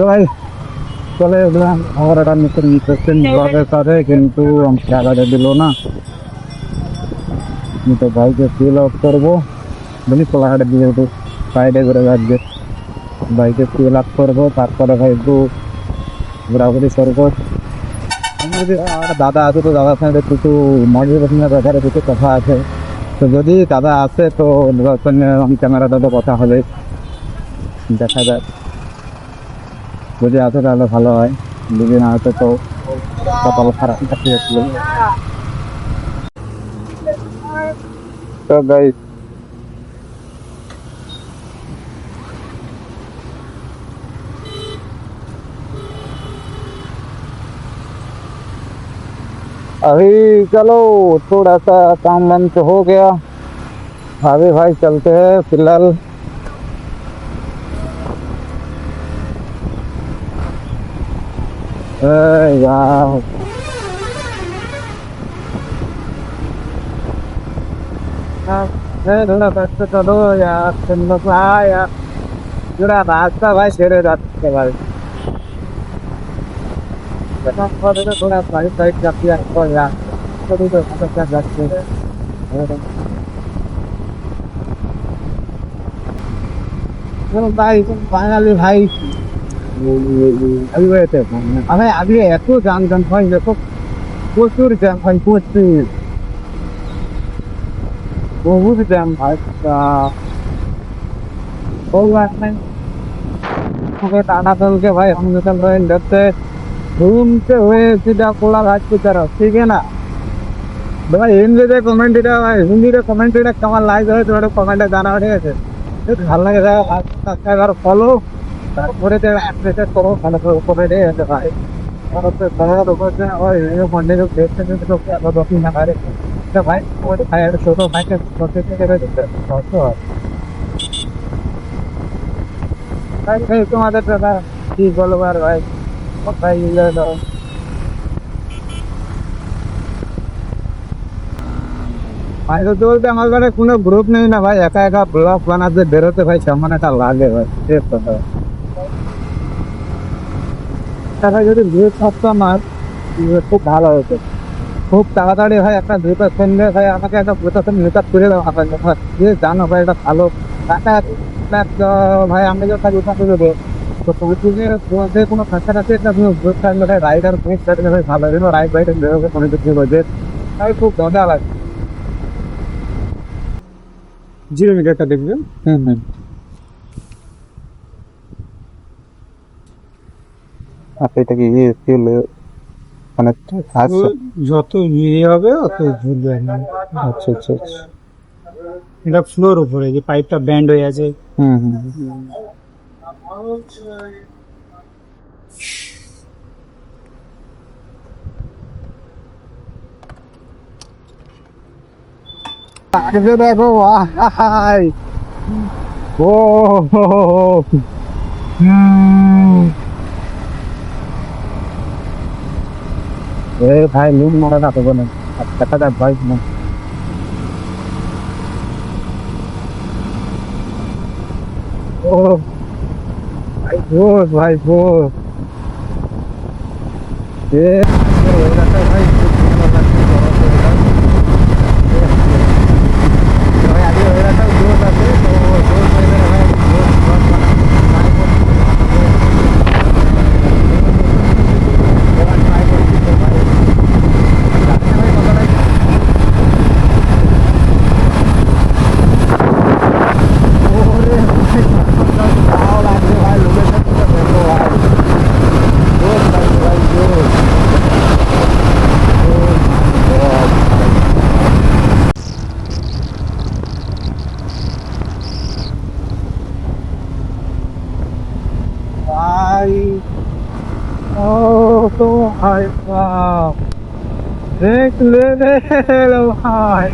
তো ভাই চলে এলাম আমার একটা নতুন ইন্টারেস্টিং ব্লগের সাথে, কিন্তু আমি জায়গাটা দিল না। আমি তো বাইকে ফিল আপ করবো, বুঝলি কোলাঘাটে দিয়ে একটু সাইডে করে রাখবে, বাইকে ফিল আপ করবো, তারপরে ভাই একটু ঘোরাঘুরি করবো। আমি যদি আমার দাদা আছে, তো দাদার সঙ্গে কিছু মোটিভেশনের ব্যাপারে কিছু কথা আছে। তো যদি দাদা আসে তো দাদার সঙ্গে আমি ক্যামেরাটা তো কথা হবে, দেখা যাক। যদি আসে তাহলে ভালো হয়, যদি না আসে তো কপাল খারাপ থাকতে। तो गाइस अभी चलो थोड़ा सा काम वाम तो हो गया, अभी भाई चलते हैं फिलहाल। यार थोड़ा रास्ता चलो यार, तुम लोग यार पूरा रास्ता भाई शेरे जाते भाई। थोड़ा साइड साइड जाती है तो यार, थोड़ी तो क्या जाते हैं भाई। फाइनली भाई अभी गए थे हमें, अभी एतो जान जान भाई देखो, প্রচুর জ্যাম ভাই, প্রচুর বহুত জ্যাম ভাই। टानातल के भाई हम निकल रहे हैं इधर से, घूमते हुए सीधा कोलाघाट की तरफ, ठीक है ना भाई। हिंदी रे कमेंट भाई, हिंदी रे कमेंट कमाल लाइक है तो कमेंट जाना, ठीक আছে ভালো লাগে সাবস্ক্রাইবার ফলো, তারপরে যে অ্যাপ্রিশিয়েট করো ভালো করে রে আছে ভাই। और तो बड़ा लोगों से और ये मंडे को देखते हैं तो क्या दो तीन हमारे तो भाई वो फायर छोटो भाई के छोटे से करे देते हैं तो भाई भाई तुम्हारे तो ठीक बोलो यार भाई, भाई ये लो भाई। तो बोलते हमारे बारे কোনো গ্রুপ নেই না ভাই, একা একা ব্লগ বানাতে বেরোতে ভাই কেমন একটা লাগে ভাই, ঠিক কথা। তারা যদি গ্রুপ থাকতো আমার খুব ভালো হতো, খুব তাড়াতাড়ি ভাই একটা দুটো সঙ্গে ভাই আমাকে একটা প্রশাসন মেকআপ করে দেওয়া হবে যে জানো ভাই এটা ভালো টাকা ভাই আমি যখন কাজ উঠা করে দেবো। তো তুমি যে কোনো কাছাকাছি একটা গ্রুপ থাকলে ভাই রাইডার গ্রুপ থাকলে ভাই ভালো হবে, রাইড বাইডার বেরোবে কোনো কিছু হয়েছে তাই খুব মজা লাগে। 0 মিটারটা দেখবেন। হুম আচ্ছা, এটা কি ফিল অনেকটা আচ্ছা, যত ইয়ে হবে অত ঘুরবে না। আচ্ছা আচ্ছা আচ্ছা, এটা ফ্লোর উপরে যে পাইপটা ব্যান্ড হয়ে আছে। হুম হুম আগে দেখো ভাই, ও এ ভাই লুম মারা না তো বলেন, দেখা যাক ভাই না। ও ভাই জোর, ভাই জোর এ ভাই ভাই আগে হয়ে রাখা জোর আছে তো জোর পাইবে ভাই, भाई ओ तो भाई साहब देख ले लो भाई।